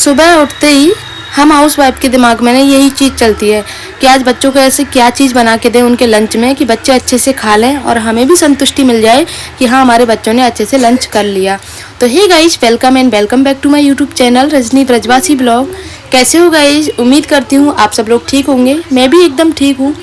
सुबह उठते ही हम हाउस वाइफ के दिमाग में ना यही चीज़ चलती है कि आज बच्चों को ऐसे क्या चीज़ बना के दें उनके लंच में कि बच्चे अच्छे से खा लें और हमें भी संतुष्टि मिल जाए कि हाँ हमारे बच्चों ने अच्छे से लंच कर लिया। तो hey guys, welcome and welcome back to my YouTube channel Rajni Brajwasi blog. कैसे हो गाइज? उम्मीद करती हूँ आप सब लोग ठीक होंगे। मैं भी एकदम ठीक हूँ।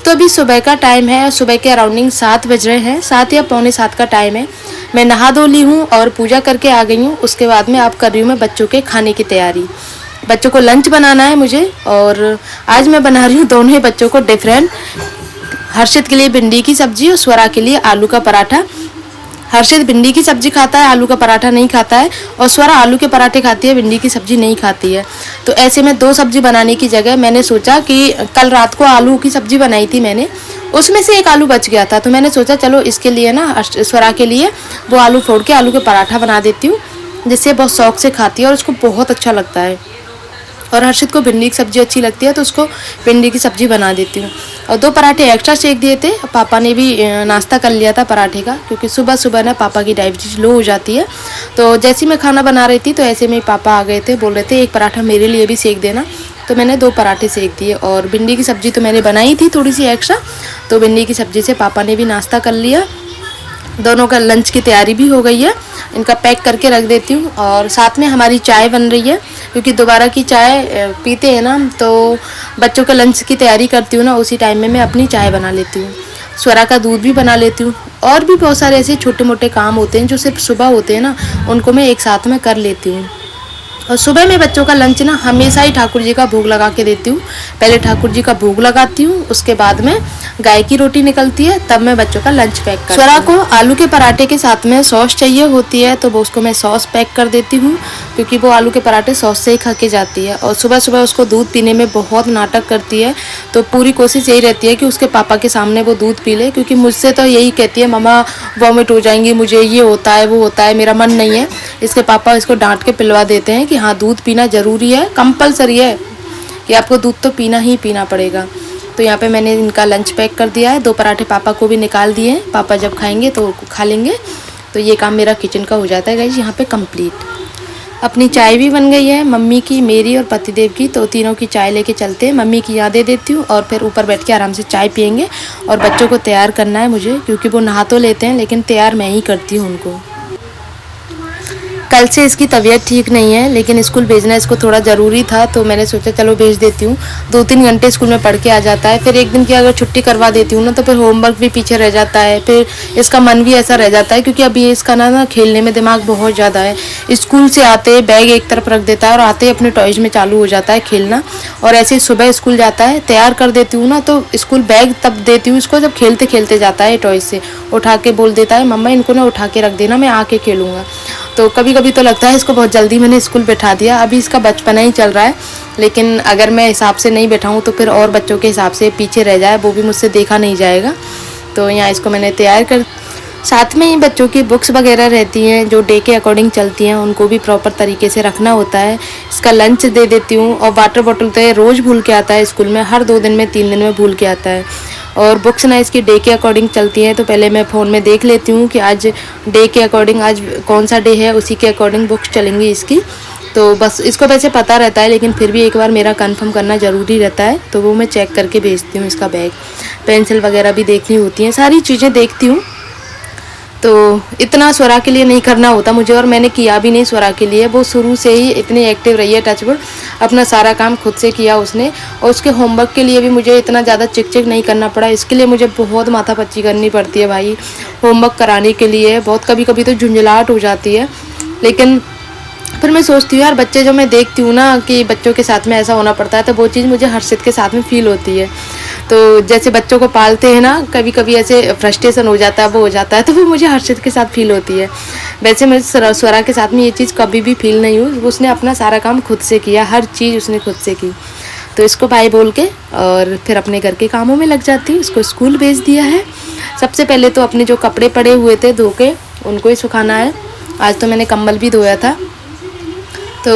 तो अभी सुबह का टाइम है, सुबह के अराउंडिंग 7 बज रहे हैं, 7 या पौने 7 का टाइम है। मैं नहा धो ली हूँ और पूजा करके आ गई हूँ। उसके बाद में आप कर रही हूँ मैं बच्चों के खाने की तैयारी। बच्चों को लंच बनाना है मुझे और आज मैं बना रही हूँ दोनों ही बच्चों को डिफरेंट। हर्षित के लिए भिंडी की सब्जी और स्वरा के लिए आलू का पराठा। हर्षित भिंडी की सब्जी खाता है, आलू का पराठा नहीं खाता है, और स्वरा आलू के पराठे खाती है, भिंडी की सब्जी नहीं खाती है। तो ऐसे में 2 सब्जी बनाने की जगह मैंने सोचा कि कल रात को आलू की सब्जी बनाई थी मैंने, उसमें से एक आलू बच गया था। तो मैंने सोचा चलो इसके लिए ना स्वरा के लिए वो आलू फोड़ के आलू के पराठा बना देती हूँ, जिससे बहुत शौक से खाती है और उसको बहुत अच्छा लगता है। और हर्षित को भिंडी की सब्ज़ी अच्छी लगती है तो उसको भिंडी की सब्ज़ी बना देती हूँ। और 2 पराठे एक्स्ट्रा सेक दिए थे। पापा ने भी नाश्ता कर लिया था पराठे का, क्योंकि सुबह सुबह ना पापा की डायबिटीज लो हो जाती है। तो जैसे मैं खाना बना रही थी तो ऐसे में पापा आ गए थे, बोल रहे थे एक पराठा मेरे लिए भी सेक देना। तो मैंने 2 पराठे सेक दिए। और भिंडी की सब्ज़ी तो मैंने बनाई थी थोड़ी सी एक्स्ट्रा, तो भिंडी की सब्ज़ी से पापा ने भी नाश्ता कर लिया। दोनों का लंच की तैयारी भी हो गई है। इनका पैक करके रख देती हूँ। और साथ में हमारी चाय बन रही है, क्योंकि दोबारा की चाय पीते हैं ना, तो बच्चों के लंच की तैयारी करती हूँ ना, उसी टाइम में मैं अपनी चाय बना लेती हूँ। स्वरा का दूध भी बना लेती हूँ। और भी बहुत सारे ऐसे छोटे मोटे काम होते हैं जो सिर्फ सुबह होते हैं ना, उनको मैं एक साथ में कर लेती हूँ। और सुबह में बच्चों का लंच ना हमेशा ही ठाकुर जी का भोग लगा के देती हूँ। पहले ठाकुर जी का भोग लगाती हूँ, उसके बाद में गाय की रोटी निकलती है, तब मैं बच्चों का लंच पैक करती हूँ। स्वरा को आलू के पराठे के साथ में सॉस चाहिए होती है, तो वो उसको मैं सॉस पैक कर देती हूँ, क्योंकि वो आलू के पराठे सॉस से ही खा के जाती है। और सुबह सुबह उसको दूध पीने में बहुत नाटक करती है, तो पूरी कोशिश यही रहती है कि उसके पापा के सामने वो दूध पी ले, क्योंकि मुझसे तो यही कहती है मम्मा वॉमिट हो जाएंगी, मुझे ये होता है वो होता है, मेरा मन नहीं है। इसके पापा इसको डांट के पिलवा देते हैं कि हाँ दूध पीना ज़रूरी है, कंपलसरी है कि आपको दूध तो पीना ही पीना पड़ेगा। तो यहाँ पे मैंने इनका लंच पैक कर दिया है। 2 पराठे पापा को भी निकाल दिए हैं, पापा जब खाएंगे तो खा लेंगे। तो ये काम मेरा किचन का हो जाता है गाइस यहाँ पे कंप्लीट। अपनी चाय भी बन गई है, मम्मी की, मेरी और पतिदेव की। तो तीनों की चाय लेके चलते हैं। मम्मी की याद दे देती हूँ और फिर ऊपर बैठ के आराम से चाय पियेंगे। और बच्चों को तैयार करना है मुझे, क्योंकि वो नहा तो लेते हैं लेकिन तैयार मैं ही करती हूँ उनको। कल से इसकी तबीयत ठीक नहीं है, लेकिन स्कूल भेजना इसको थोड़ा ज़रूरी था, तो मैंने सोचा चलो भेज देती हूँ। 2-3 घंटे स्कूल में पढ़ के आ जाता है। फिर एक दिन की अगर छुट्टी करवा देती हूँ ना, तो फिर होमवर्क भी पीछे रह जाता है, फिर इसका मन भी ऐसा रह जाता है, क्योंकि अभी इसका ना खेलने में दिमाग बहुत ज़्यादा है। स्कूल से आते बैग एक तरफ रख देता है और आते अपने टॉयज़ में चालू हो जाता है खेलना। और ऐसे ही सुबह स्कूल जाता है, तैयार कर देती हूँ ना, तो स्कूल बैग तब देती हूँ इसको जब खेलते खेलते जाता है टॉयज़ से। उठा के बोल देता है मम्मा इनको ना उठा के रख देना, मैं आके खेलूँगा। तो कभी कभी तो लगता है इसको बहुत जल्दी मैंने स्कूल बैठा दिया। अभी इसका बचपना ही चल रहा है, लेकिन अगर मैं हिसाब से नहीं बैठाऊँ तो फिर और बच्चों के हिसाब से पीछे रह जाए, वो भी मुझसे देखा नहीं जाएगा। तो यहाँ इसको मैंने तैयार कर, साथ में ही बच्चों की बुक्स वगैरह रहती हैं जो डे के अकॉर्डिंग चलती हैं, उनको भी प्रॉपर तरीके से रखना होता है। इसका लंच दे देती हूँ। और वाटर बॉटल तो रोज़ भूल के आता है स्कूल में, हर 2 दिन में 3 दिन में भूल के आता है। और बुक्स ना इसकी डे के अकॉर्डिंग चलती हैं, तो पहले मैं फ़ोन में देख लेती हूँ कि आज डे के अकॉर्डिंग आज कौन सा डे है, उसी के अकॉर्डिंग बुक्स चलेंगी इसकी। तो बस इसको वैसे पता रहता है, लेकिन फिर भी एक बार मेरा कंफर्म करना ज़रूरी रहता है, तो वो मैं चेक करके भेजती हूँ। इसका बैग, पेंसिल वगैरह भी देखनी होती हैं, सारी चीज़ें देखती हूँ। तो इतना स्वरा के लिए नहीं करना होता मुझे, और मैंने किया भी नहीं स्वरा के लिए। वो शुरू से ही इतनी एक्टिव रही है, टचवुड, अपना सारा काम खुद से किया उसने। और उसके होमवर्क के लिए भी मुझे इतना ज़्यादा चिक चिक नहीं करना पड़ा। इसके लिए मुझे बहुत माथापच्ची करनी पड़ती है भाई, होमवर्क कराने के लिए बहुत कभी कभी तो झुंझलाहट हो जाती है। लेकिन फिर मैं सोचती हूँ यार, बच्चे जो मैं देखती हूँ ना कि बच्चों के साथ में ऐसा होना पड़ता है, तो वो चीज़ मुझे हर्षित के साथ में फ़ील होती है। तो जैसे बच्चों को पालते हैं ना, कभी कभी ऐसे फ्रस्ट्रेशन हो जाता है, वो हो जाता है, तो वो मुझे हर्षित के साथ फील होती है। वैसे मैं स्वरा के साथ में ये चीज़ कभी भी फील नहीं हुई। उसने अपना सारा काम खुद से किया, हर चीज़ उसने खुद से की। तो इसको बाय बोल के और फिर अपने घर के कामों में लग जाती हूँ। इसको स्कूल भेज दिया है। सबसे पहले तो अपने जो कपड़े पड़े हुए थे धो के, उनको ही सुखाना है। आज तो मैंने कंबल भी धोया था। तो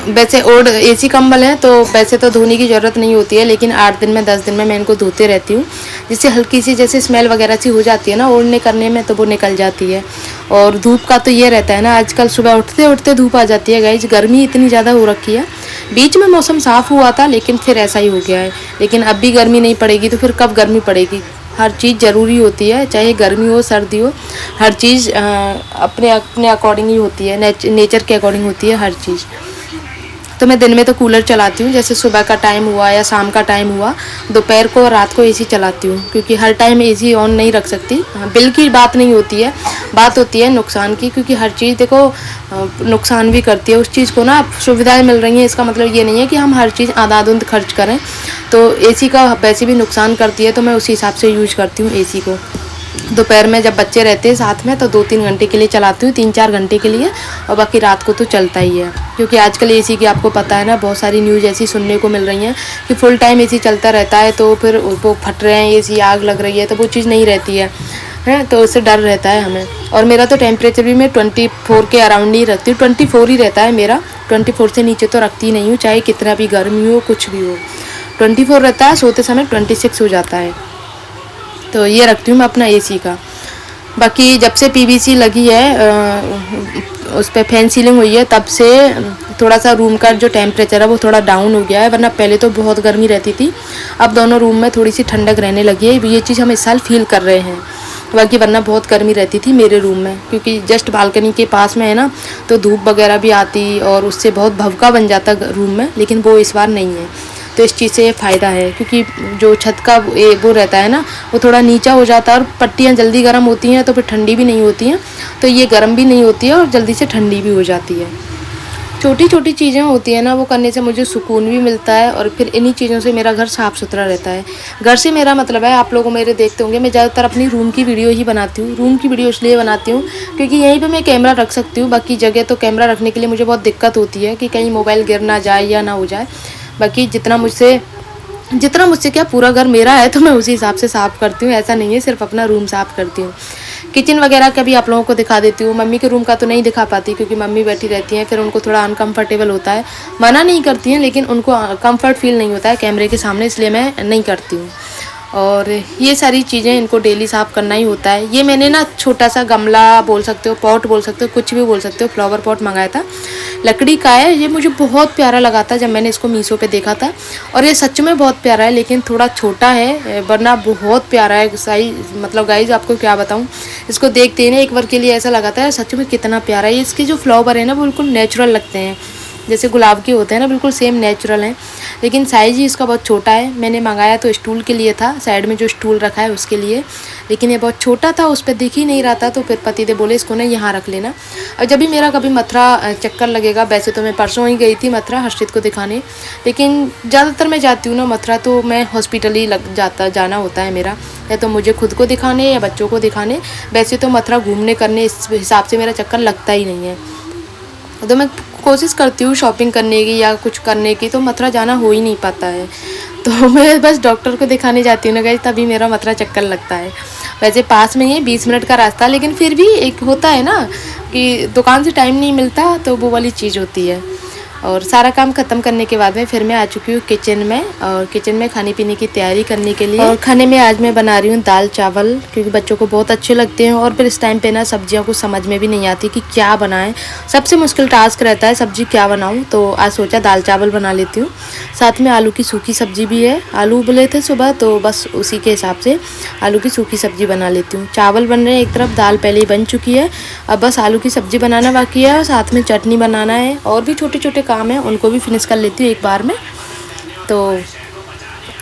वैसे ओल्ड एसी कंबल है, तो वैसे तो धोने की ज़रूरत नहीं होती है, लेकिन 8 दिन में 10 दिन में मैं इनको धोते रहती हूँ, जिससे हल्की सी जैसे स्मेल वगैरह सी हो जाती है ना ओढ़ने करने में, तो वो निकल जाती है। और धूप का तो ये रहता है ना, आजकल सुबह उठते उठते धूप आ जाती है गाइज, गर्मी इतनी ज़्यादा हो रखी है। बीच में मौसम साफ़ हुआ था लेकिन फिर ऐसा ही हो गया है। लेकिन अब भी गर्मी नहीं पड़ेगी तो फिर कब गर्मी पड़ेगी। हर चीज़ ज़रूरी होती है, चाहे गर्मी हो सर्दी हो, हर चीज़ अपने अपने अकॉर्डिंग ही होती है, नेचर के अकॉर्डिंग होती है हर चीज़। तो मैं दिन में तो कूलर चलाती हूँ, जैसे सुबह का टाइम हुआ या शाम का टाइम हुआ, दोपहर को और रात को एसी चलाती हूँ, क्योंकि हर टाइम एसी ऑन नहीं रख सकती। बिल की बात नहीं होती है, बात होती है नुकसान की, क्योंकि हर चीज़ देखो नुकसान भी करती है। उस चीज़ को ना सुविधाएं मिल रही हैं, इसका मतलब ये नहीं है कि हम हर चीज़ आधाधुंध खर्च करें। तो एसी का वैसे भी नुकसान करती है, तो मैं उसी हिसाब से यूज करती हूँ एसी को। दोपहर में जब बच्चे रहते हैं साथ में तो 2-3 घंटे के लिए चलाती हूँ, 3-4 घंटे के लिए, और बाकी रात को तो चलता ही है। क्योंकि आजकल एसी की आपको पता है ना, बहुत सारी न्यूज़ ऐसी सुनने को मिल रही हैं कि फुल टाइम एसी चलता रहता है तो फिर वो फट रहे हैं एसी, आग लग रही है, तो वो चीज़ नहीं रहती है तो उससे डर रहता है हमें। और मेरा तो टेम्परेचर भी मैं 24 के अराउंड ही रखती हूँ, 24 ही रहता है मेरा, 24 से नीचे तो रखती नहीं हूँ, चाहे कितना भी गर्मी हो कुछ भी हो। 24 रहता है, सोते समय 26 हो जाता है। तो ये रखती हूँ मैं अपना एसी का। बाकी जब से पीवीसी लगी है उस पर फैन सीलिंग हुई है, तब से थोड़ा सा रूम का जो टेम्परेचर है वो थोड़ा डाउन हो गया है, वरना पहले तो बहुत गर्मी रहती थी। अब दोनों रूम में थोड़ी सी ठंडक रहने लगी है, ये चीज़ हम इस साल फील कर रहे हैं। बाकी वरना बहुत गर्मी रहती थी मेरे रूम में, क्योंकि जस्ट बालकनी के पास में है ना, तो धूप वगैरह भी आती और उससे बहुत भभका बन जाता रूम में, लेकिन वो इस बार नहीं है। तो इस चीज़ से ये फ़ायदा है, क्योंकि जो छत का वो रहता है ना, वो थोड़ा नीचा हो जाता है और पट्टियाँ जल्दी गर्म होती हैं तो फिर ठंडी भी नहीं होती हैं, तो ये गर्म भी नहीं होती है और जल्दी से ठंडी भी हो जाती है। छोटी छोटी चीज़ें होती हैं ना, वो करने से मुझे सुकून भी मिलता है, और फिर इन्हीं चीज़ों से मेरा घर साफ़ सुथरा रहता है। घर से मेरा मतलब है, आप लोगों मेरे देखते होंगे, मैं ज़्यादातर अपनी रूम की वीडियो ही बनाती हूँ। रूम की वीडियो इसलिए बनाती हूँ क्योंकि यहीं पे मैं कैमरा रख सकती हूँ, बाकी जगह तो कैमरा रखने के लिए मुझे बहुत दिक्कत होती है कि कहीं मोबाइल गिर ना जाए या ना हो जाए। बाकी जितना मुझसे क्या, पूरा घर मेरा है तो मैं उसी हिसाब से साफ़ करती हूँ, ऐसा नहीं है सिर्फ अपना रूम साफ़ करती हूँ। किचन वगैरह का भी आप लोगों को दिखा देती हूँ। मम्मी के रूम का तो नहीं दिखा पाती, क्योंकि मम्मी बैठी रहती हैं, फिर उनको थोड़ा अनकंफर्टेबल होता है। मना नहीं करती हैं, लेकिन उनको कंफर्ट फील नहीं होता है कैमरे के सामने, इसलिए मैं नहीं करती हूँ। और ये सारी चीज़ें इनको डेली साफ़ करना ही होता है। ये मैंने ना छोटा सा गमला बोल सकते हो, पॉट बोल सकते हो, कुछ भी बोल सकते हो, फ्लावर पॉट मंगाया था, लकड़ी का है। ये मुझे बहुत प्यारा लगा था जब मैंने इसको मीशो पे देखा था, और ये सच में बहुत प्यारा है, लेकिन थोड़ा छोटा है, वरना बहुत प्यारा है साइज। मतलब गाइज आपको क्या बताऊँ, इसको देखते ही ना एक बार के लिए ऐसा लगा था सच में कितना प्यारा है। इसके जो फ्लावर है ना, बिल्कुल नेचुरल लगते हैं, जैसे गुलाब के होते हैं ना, बिल्कुल सेम नेचुरल हैं। लेकिन साइज़ ही इसका बहुत छोटा है। मैंने मंगाया तो स्टूल के लिए था, साइड में जो स्टूल रखा है उसके लिए, लेकिन ये बहुत छोटा था, उस पर दिख ही नहीं रहा था। तो फिर पतिदेव बोले इसको ना यहाँ रख लेना। और जब भी मेरा कभी मथुरा चक्कर लगेगा, वैसे तो मैं परसों ही गई थी मथुरा हर्षित को दिखाने, लेकिन ज़्यादातर मैं जाती हूँ ना मथुरा तो मैं हॉस्पिटल ही जाना होता है मेरा, या तो मुझे खुद को दिखाने या बच्चों को दिखाने। वैसे तो मथुरा घूमने करने इस हिसाब से मेरा चक्कर लगता ही नहीं है। तो मैं कोशिश करती हूँ शॉपिंग करने की या कुछ करने की, तो मथुरा जाना हो ही नहीं पाता है। तो मैं बस डॉक्टर को दिखाने जाती हूँ ना गाइस, तभी मेरा मथुरा चक्कर लगता है। वैसे पास में ही 20 मिनट का रास्ता, लेकिन फिर भी एक होता है ना कि दुकान से टाइम नहीं मिलता, तो वो वाली चीज़ होती है। और सारा काम ख़त्म करने के बाद में फिर मैं आ चुकी हूँ किचन में, और किचन में खाने पीने की तैयारी करने के लिए। और खाने में आज मैं बना रही हूँ दाल चावल, क्योंकि बच्चों को बहुत अच्छे लगते हैं। और फिर इस टाइम पे ना सब्जियों को समझ में भी नहीं आती कि क्या बनाएं, सबसे मुश्किल टास्क रहता है सब्जी क्या बनाऊँ। तो आज सोचा दाल चावल बना लेती हूँ, साथ में आलू की सूखी सब्जी भी है। आलू उबले थे सुबह, तो बस उसी के हिसाब से आलू की सूखी सब्जी बना लेती हूँ। चावल बन रहे हैं एक तरफ, दाल पहले ही बन चुकी है, अब बस आलू की सब्जी बनाना बाकी है, और साथ में चटनी बनाना है, और भी छोटे छोटे काम है, उनको भी फिनिश कर लेती हूँ एक बार में। तो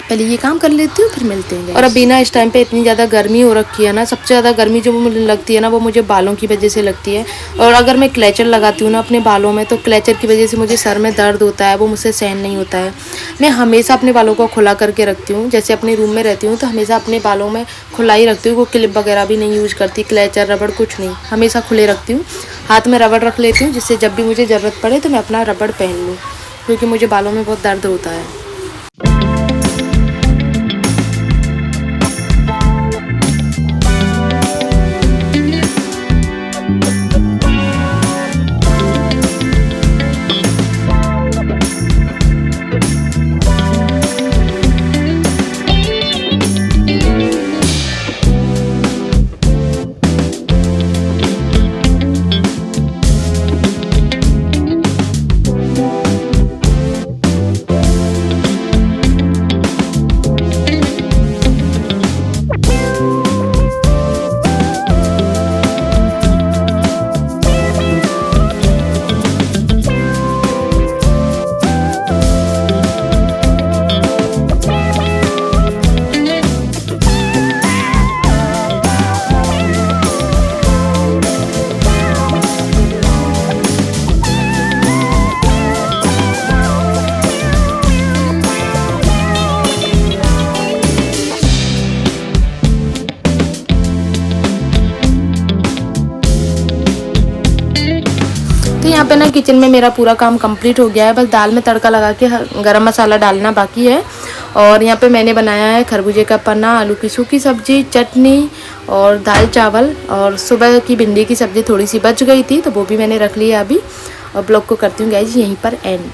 पहले ये काम कर लेती हूँ, फिर मिलते हैं। और अभी ना इस टाइम पे इतनी ज़्यादा गर्मी हो रखी है ना, सबसे ज़्यादा गर्मी जो मुझे लगती है ना, वो मुझे बालों की वजह से लगती है। और अगर मैं क्लेचर लगाती हूँ ना अपने बालों में, तो क्लेचर की वजह से मुझे सर में दर्द होता है, वो मुझसे सहन नहीं होता है। मैं हमेशा अपने बालों को खुला करके रखती हूँ, जैसे अपने रूम में रहती हूँ तो हमेशा अपने बालों में खुला ही रखती हूँ, वो क्लिप वगैरह भी नहीं यूज़ करती, क्लेचर रबड़ कुछ नहीं, हमेशा खुले रखती हूँ। हाथ में रबड़ रख लेती हूँ, जिससे जब भी मुझे ज़रूरत पड़े तो मैं अपना रबड़ पहन लूँ, क्योंकि मुझे बालों में बहुत दर्द होता है। यहाँ पे ना किचन में मेरा पूरा काम कंप्लीट हो गया है, बस दाल में तड़का लगा के गरम मसाला डालना बाकी है। और यहाँ पे मैंने बनाया है खरबूजे का पन्ना, आलू की सूखी सब्जी, चटनी और दाल चावल। और सुबह की भिंडी की सब्ज़ी थोड़ी सी बच गई थी तो वो भी मैंने रख ली है अभी। और ब्लॉग को करती हूँ गाइज यहीं पर एंड।